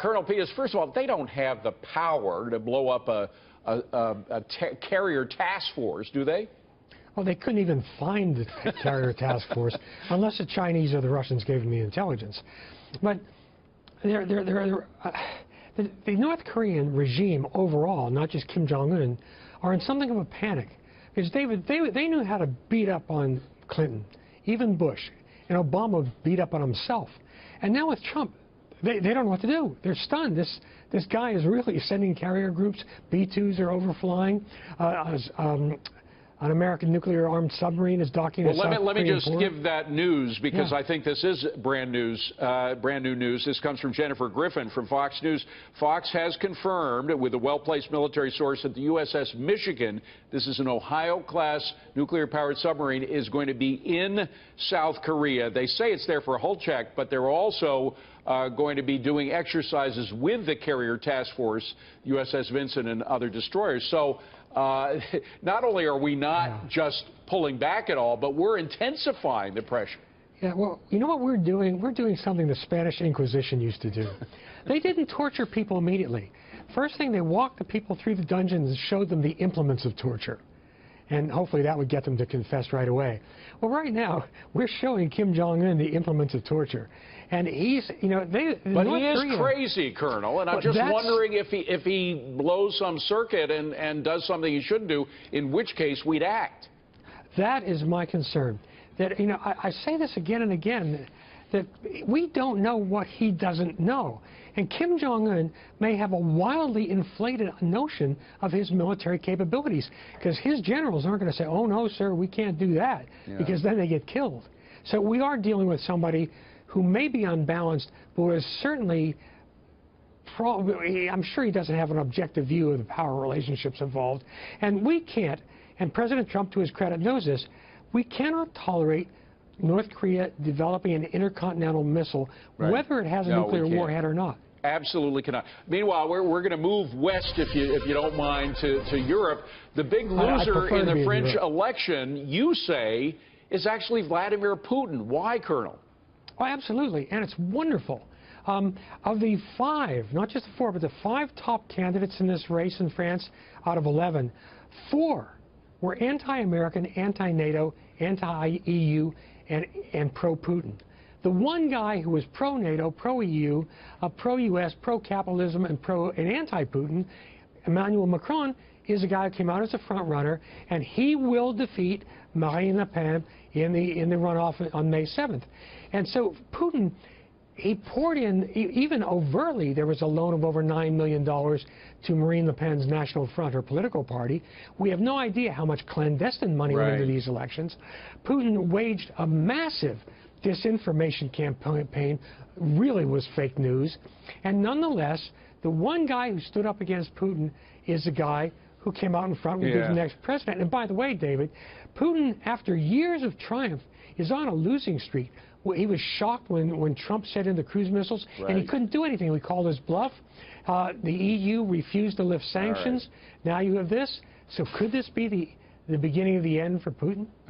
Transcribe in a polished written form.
Colonel Pius, first of all, they don't have the power to blow up a carrier task force, do they? Well, they couldn't even find the carrier task force unless the Chinese or the Russians gave them the intelligence. But the North Korean regime overall, not just Kim Jong-un, are in something of a panic. Because, David, they knew how to beat up on Clinton, even Bush, and Obama beat up on himself. And now with Trump, they don't know what to do. They're stunned. This guy is really sending carrier groups. B-2s are overflying. An American nuclear-armed submarine is docking. Well, let me just give that news, because I think this is brand new news. This comes from Jennifer Griffin from Fox News. Fox has confirmed with a well-placed military source that the USS Michigan, this is an Ohio-class nuclear-powered submarine, is going to be in South Korea. They say it's there for a hull check, but they're also going to be doing exercises with the carrier task force, USS Vincent and other destroyers. So not only are we not just pulling back at all, but we're intensifying the pressure. Yeah, well, you know what we're doing? We're doing something the Spanish Inquisition used to do. They didn't torture people immediately. First thing, they walked the people through the dungeons and showed them the implements of torture. And hopefully that would get them to confess right away. Well, right now, we're showing Kim Jong-un the implements of torture. And he's, you know, But he is crazy, Colonel, and I'm just wondering if he blows some circuit and does something he shouldn't do, in which case we'd act. That is my concern. That, you know, I say this again and again, that we don't know what he doesn't know. And Kim Jong-un may have a wildly inflated notion of his military capabilities, because his generals aren't going to say, oh, no, sir, we can't do that, because then they get killed. So we are dealing with somebody who may be unbalanced, but is certainly, I'm sure he doesn't have an objective view of the power relationships involved. And we can't, and President Trump, to his credit, knows this, we cannot tolerate North Korea developing an intercontinental missile, whether it has a nuclear warhead or not. Absolutely cannot. Meanwhile, we're going to move west, if you don't mind, to Europe. The big loser in the French election, you say, is actually Vladimir Putin. Why, Colonel? Oh, absolutely, and it's wonderful. Of the 5, not just the 4, but the 5 top candidates in this race in France out of 11, 4 were anti-American, anti-NATO, anti-EU, and pro-Putin. The one guy who was pro-NATO, pro-EU, pro-US, pro-capitalism, and anti-Putin, Emmanuel Macron, is a guy who came out as a front runner, and he will defeat Marine Le Pen in the runoff on May 7th. And so Putin, he poured in, even overtly, there was a loan of over $9 million to Marine Le Pen's National Front, her political party. We have no idea how much clandestine money went into these elections. Putin waged a massive disinformation campaign, really was fake news. And nonetheless, the one guy who stood up against Putin is the guy who came out in front with his next president. And by the way, David, Putin, after years of triumph, is on a losing streak. He was shocked when Trump sent in the cruise missiles, and he couldn't do anything. We called his bluff. The EU refused to lift sanctions. Now you have this. So could this be the beginning of the end for Putin?